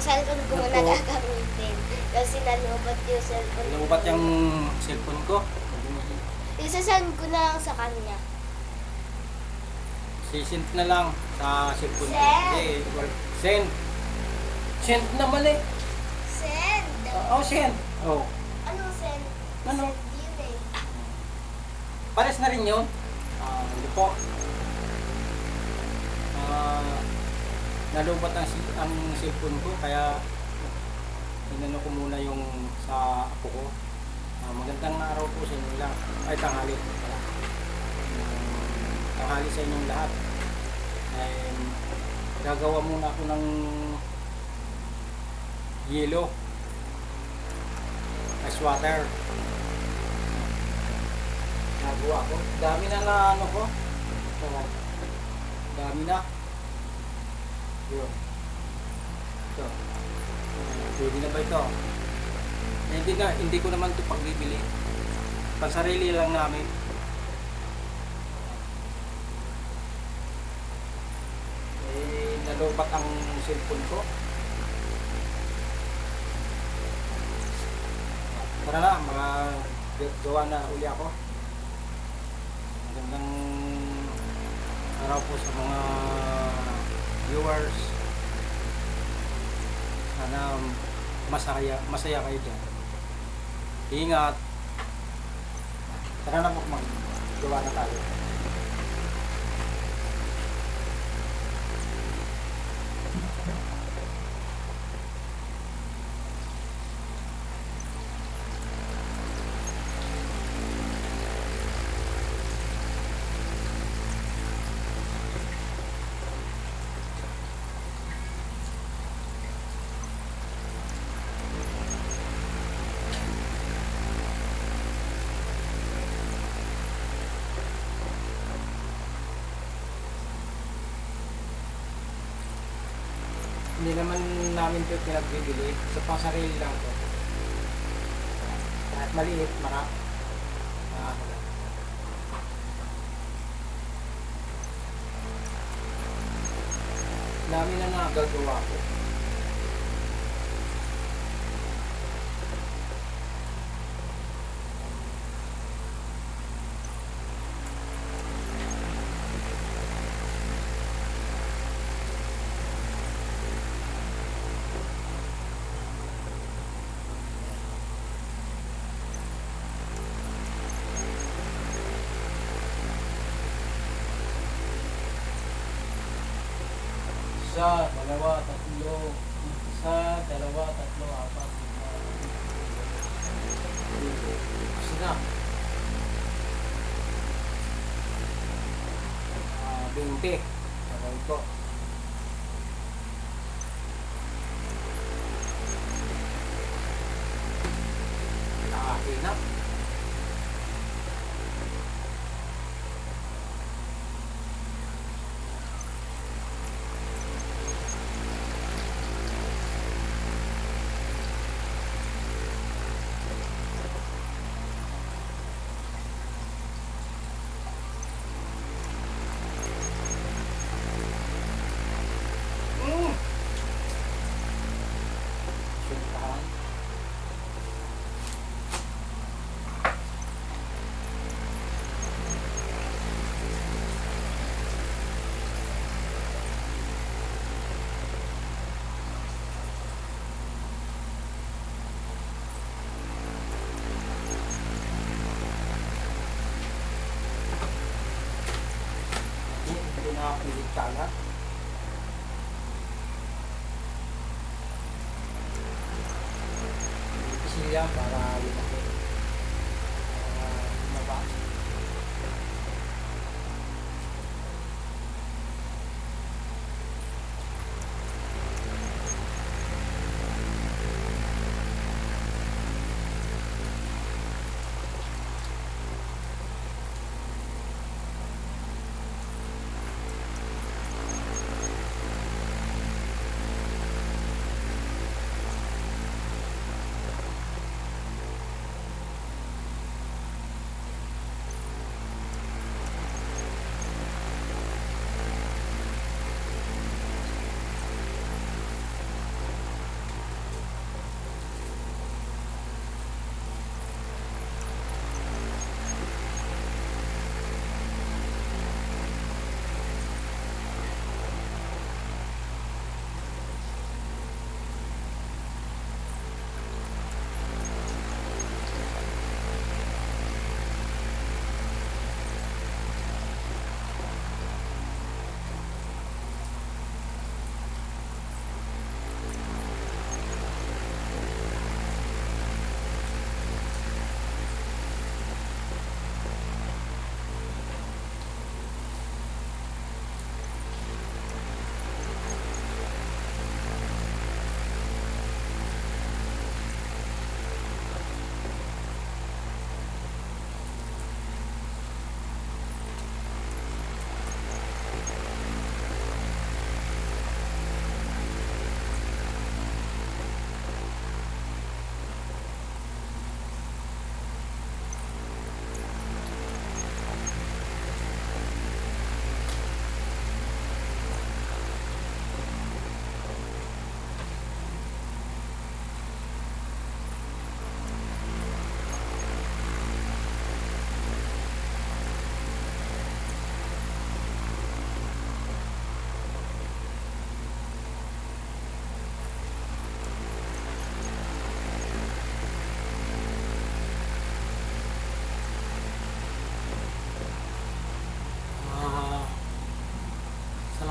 cellphone ko muna gagamitin. Kasi nalubat yung cellphone ko. Lubat yung cellphone ko. Isasend ko na lang sa kanya. Sisint na lang sa cellphone ko. Send. Send. Send naman eh. Send! Send. Oh. Anong send? Ano? Send yun eh. Pares na rin yun. Hindi po. Nalubat ang cellphone ko kaya inano ko muna yung sa apo ko. Magandang araw po sa inyo lahat. Ay, tanghali. Tanghali sa inyong lahat. And gagawa muna ako ng yelo. Ice water. Nagawa ko. Dami na ano ko. Dami na. Yun. Ito. Pwede na ba ito? Hindi ko naman ito pagbibili. Pansarili lang namin. Nalubat ang cellphone ko. Tara na, gawa na uli ako. Magandang araw po sa mga viewers. Sana masaya kayo dyan. Ingat. Tara na po, maggawa na tayo. Hindi naman namin ito pinagbibili. Sa pangsarili lang ito. Kahit maliit, marap. Dami na nagagawa ko. Isa, dalawa, tatlo. Isa, dalawa, tatlo, apat. Kasi na. 20. Sabay ko. Hinap. Pinapilit kalat. Siya para lumaki. Mabasa.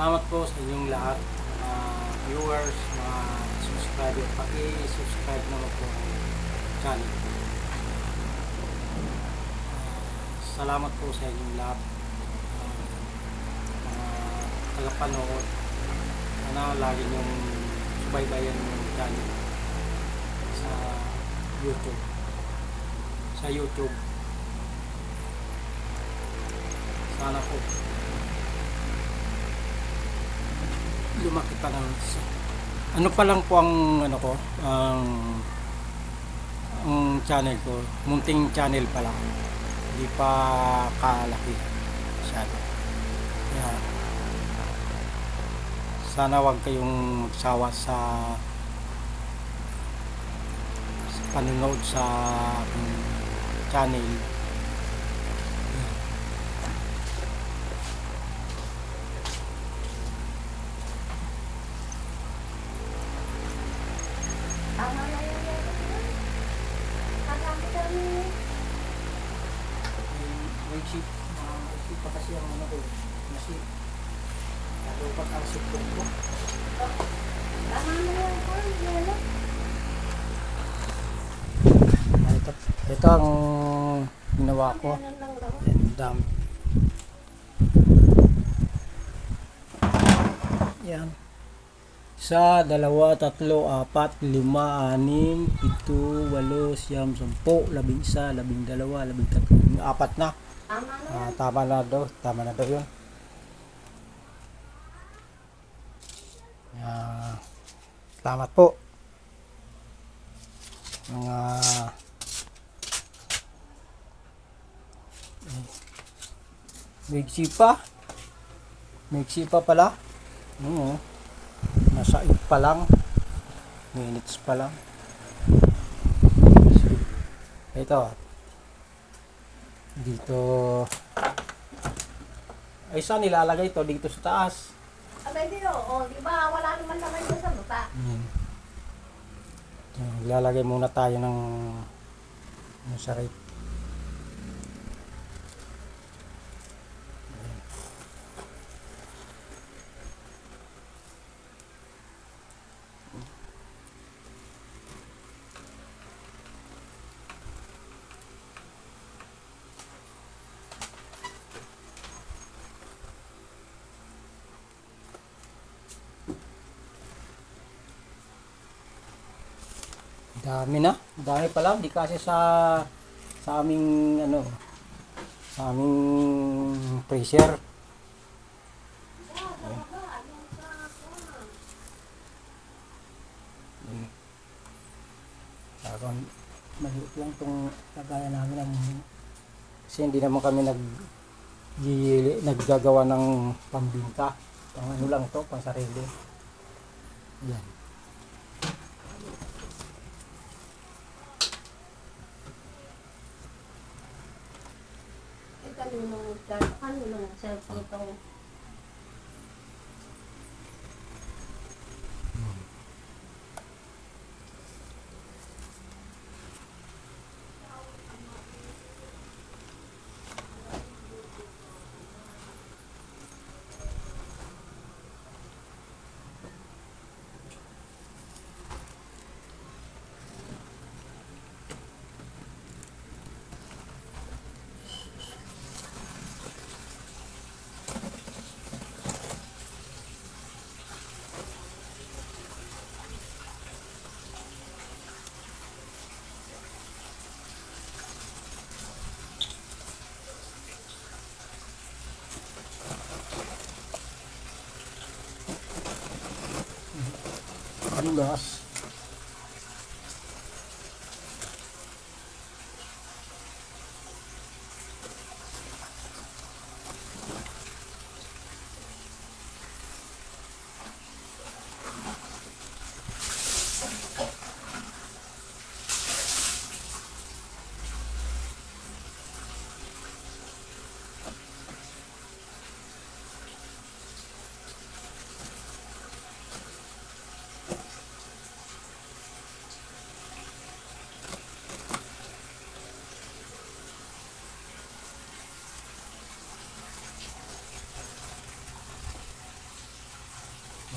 Salamat po sa inyong lahat, mga viewers, mga subscriber. Paki-subscribe naman po ang channel ko. Salamat po sa inyong lahat, mga tagapanood. Sana lagi niyong subaybayan yung channel sa YouTube. Sa YouTube. Sana po lumaki pa ng ano pa lang po ang ano ko, ang channel ko, munting channel pa lang, hindi pa kalaki masyado. Kaya sana wag kayong magsawa sa panonood sa aking channel. Tama na yung kami. May chip pa kasi ang ano ko, kasi dapat ang sipon ko. Tama na yung yelo. Ito ang ginawa ko. Yan lang daw. Yan, dami. Yan. 1, 2, 3, 4, 5, 6, 7, 8, 9, 10, 11, 12, 13, 4 na. Tama na yan. Tama na daw yun. Salamat po. Mga Mixi pa pala. Nasa 8 pa lang. Minutes pa lang. Ito. Dito. Ay, saan nilalagay ito? Dito sa taas. Abay dito, di ba wala naman naman yung sa lupa? Lalagay muna tayo ng sa rate. Dami pala, di kasi sa aming ano, sa aming freezer. Parang maliit lang itong lagayan namin kasi hindi naman kami naggagawa ng pambinta. Pang ano lang ito, pang sarili. Yan. Ano lang cellphone to? Alas.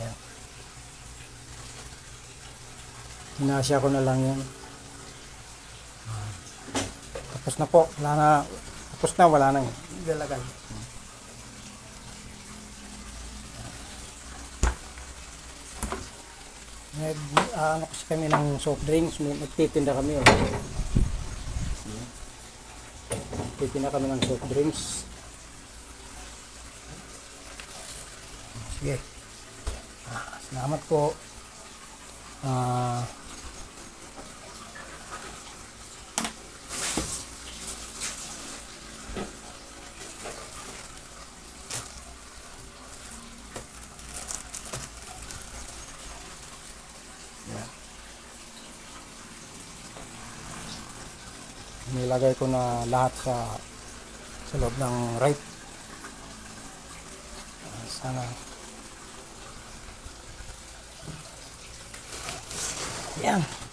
Ayan. Hinasya ko na lang yan. Tapos na po. Wala na. Tapos na. Wala nang ilalagay. Ano kasi kami ng soft drinks. Nagtitinda kami. Oh. Nagtitinda kami ng soft drinks. Sige. Salamat po. Nilagay ko na lahat sa loob ng right. Sana. Yan.